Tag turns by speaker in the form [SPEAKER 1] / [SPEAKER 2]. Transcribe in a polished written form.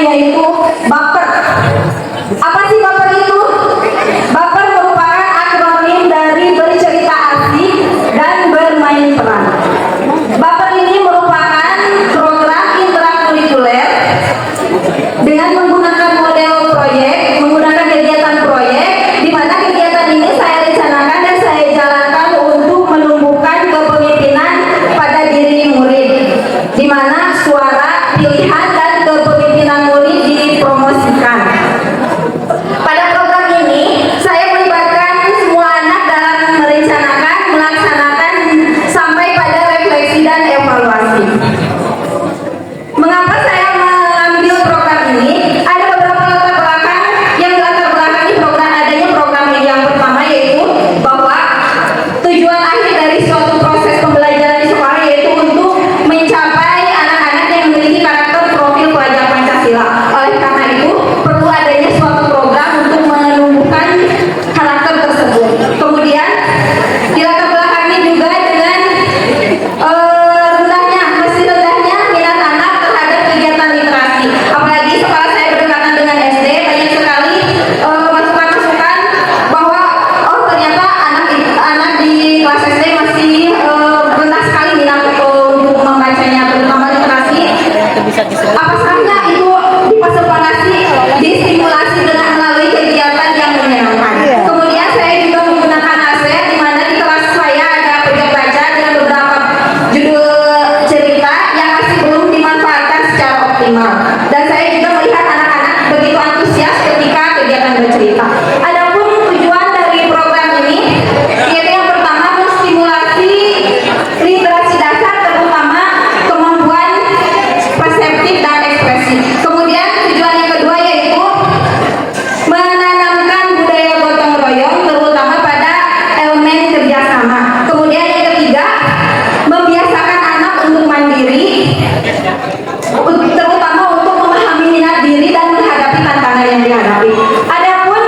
[SPEAKER 1] yaitu baper. Apa sih baper itu? Baper merupakan akronim dari bercerita asik dan bermain peran. Baper ini merupakan program intrakurikuler dengan menggunakan model proyek, menggunakan kegiatan proyek, di mana kegiatan ini saya rencanakan dan saya jalankan untuk menumbuhkan kepemimpinan pada diri murid, di mana suara, pilihan, dan kepemimpinan murid dipromosikan. Pada program ini, saya melibatkan semua anak dalam merencanakan, melaksanakan, sampai pada refleksi dan evaluasi. Mengapa saya mengambil program ini? Ada beberapa latar belakang yang latar belakangi program adanya program ini. Yang pertama yaitu bahwa tujuan akhir dari suatu proses pembelajaran di sekolah yaitu untuk mencapai anak-anak yang memiliki karakter profil pelajar Pancasila. Oleh karena itu perlu adanya suatu program untuk menumbuhkan karakter tersebut. Kemudian dilatar belakangi juga dengan masih rendahnya minat anak terhadap kegiatan literasi. Apalagi setelah saya berdekatan dengan SD, banyak sekali masukan-masukan bahwa ternyata anak di kelas SD masih rendah sekali minat untuk membacanya, terutama literasi. Apa salahnya itu difasilitasi, distimulasi dengan melalui kegiatan yang menyenangkan. Kemudian saya juga menggunakan aset di mana di kelas saya ada pojok baca dengan beberapa judul cerita yang masih belum dimanfaatkan secara optimal. Dan saya juga melihat anak-anak begitu antusias ketika kegiatan bercerita. Adapun tujuan dari program ini yaitu yang pertama menstimulasi literasi dasar, terutama kemampuan perseptif dan ekspresi. Kemudian tujuan yang kedua yaitu menanamkan budaya gotong royong, terutama pada elemen kerjasama. Kemudian yang ketiga, membiasakan anak untuk mandiri, terutama untuk memahami minat diri dan menghadapi tantangan yang dihadapi. Adapun